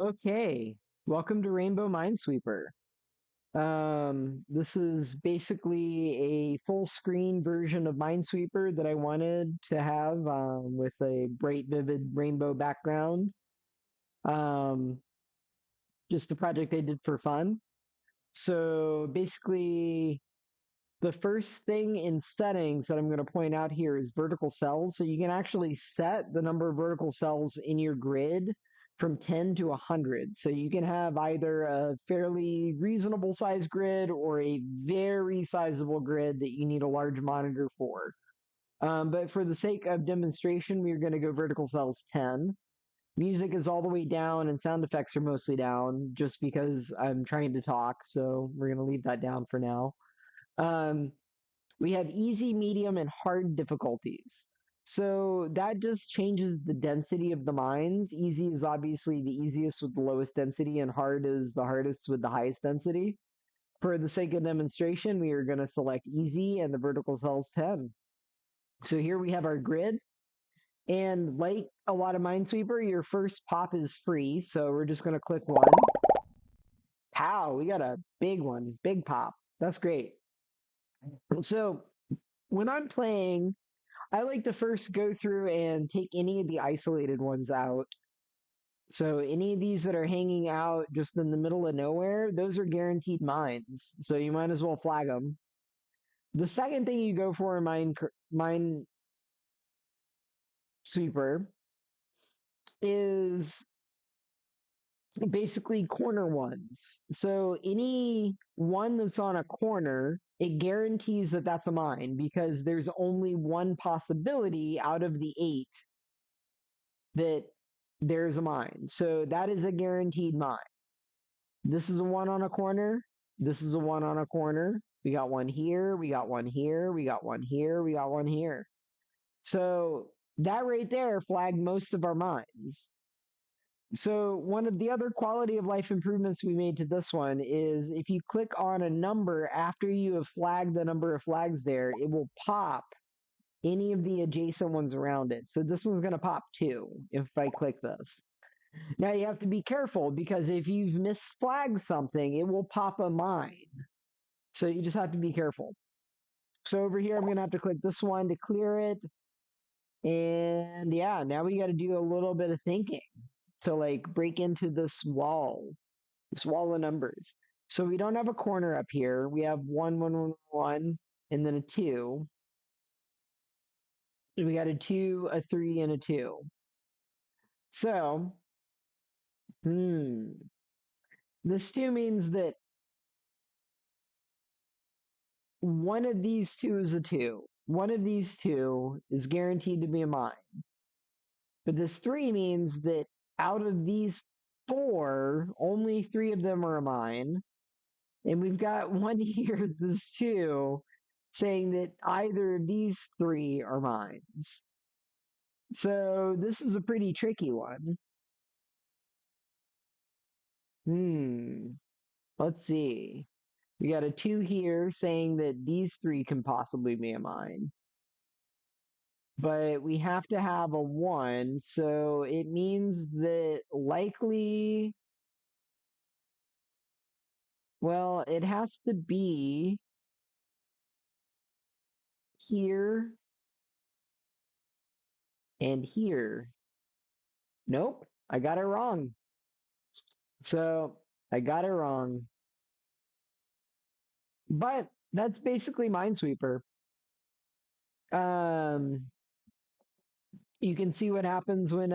Okay, welcome to Rainbow Minesweeper. This is basically a full screen version of Minesweeper that I wanted to have with a bright, vivid rainbow background. Um, just a project I did for fun. So basically, the first thing in settings that I'm going to point out here is vertical cells. So you can actually set the number of vertical cells in your grid from 10 to 100. So you can have either a fairly reasonable size grid or a very sizable grid that you need a large monitor for. But for the sake of demonstration, we're going to go vertical cells 10. Music is all the way down and sound effects are mostly down just because I'm trying to talk. So we're going to leave that down for now. Um, we have easy, medium, and hard difficulties. So that just changes the density of the mines. Easy is obviously the easiest with the lowest density, and hard is the hardest with the highest density. For the sake of demonstration, we are going to select easy and the vertical cells 10. So here we have our grid. And like a lot of Minesweeper, your first pop is free. So we're just going to click one. Pow, we got a big one, big pop. That's great. So when I'm playing, I like to first go through and take any of the isolated ones out. So any of these that are hanging out just in the middle of nowhere, those are guaranteed mines. So you might as well flag them. The second thing you go for in mine sweeper is basically corner ones. So any one that's on a corner, it guarantees that that's a mine because there's only one possibility out of the eight that there's a mine. So that is a guaranteed mine. This is a one on a corner. This is a one on a corner. We got one here. We got one here. We got one here. We got one here. So that right there flagged most of our mines. So one of the other quality of life improvements we made to this one is if you click on a number after you have flagged the number of flags there, it will pop any of the adjacent ones around it. So this one's going to pop two if I click this. Now you have to be careful because if you've misflagged something, it will pop a mine. So you just have to be careful. So over here, I'm going to have to click this one to clear it. And yeah, now we got to do a little bit of thinking to like break into this wall of numbers. So we don't have a corner up here. We have one, one, one, one, and then a two. And we got a two, a three, and a two. So, this two means that one of these two is a two. One of these two is guaranteed to be a mine. But this three means that out of these four, only three of them are a mine. And we've got one here, this two, saying that either of these three are mines. So this is a pretty tricky one. Hmm. Let's see. We got a two here saying that these three can possibly be a mine. But we have to have a one, so it means that likely, well, it has to be here and here. Nope, I got it wrong. So I got it wrong. But that's basically Minesweeper. Um, you can see what happens when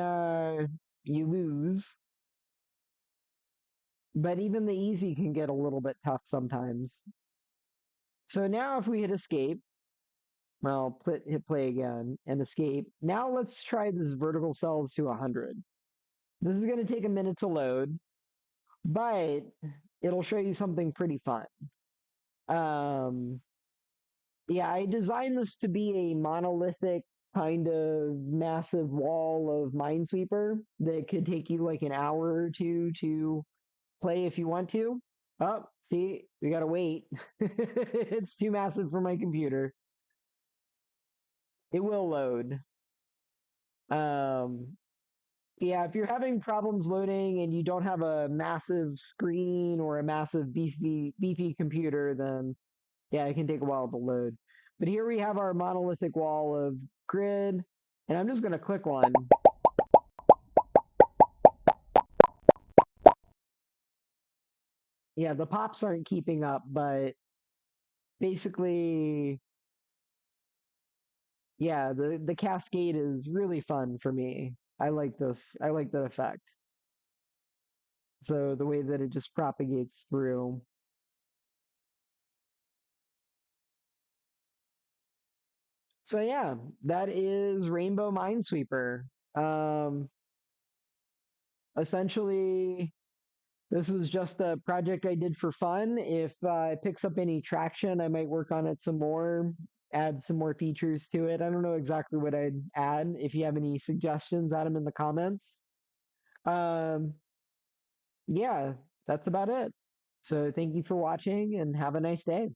you lose. But even the easy can get a little bit tough sometimes. So now if we hit escape, well, hit play again and escape. Now let's try this vertical cells to 100. This is going to take a minute to load, but it'll show you something pretty fun. Um, yeah, I designed this to be a monolithic kind of massive wall of Minesweeper that could take you like an hour or two to play if you want to. Oh, see, we gotta wait. It's too massive for my computer. It will load. Um, Yeah, if you're having problems loading and you don't have a massive screen or a massive beefy computer, then yeah, it can take a while to load. But here we have our monolithic wall of grid, and I'm just going to click one. Yeah, the pops aren't keeping up, but basically, yeah, the cascade is really fun for me. I like this. I like the effect. So the way that it just propagates through. So yeah, that is Rainbow Minesweeper. Um, Essentially, this was just a project I did for fun. If it picks up any traction, I might work on it some more, add some more features to it. I don't know exactly what I'd add. If you have any suggestions, add them in the comments. Um, yeah, that's about it. So thank you for watching and have a nice day.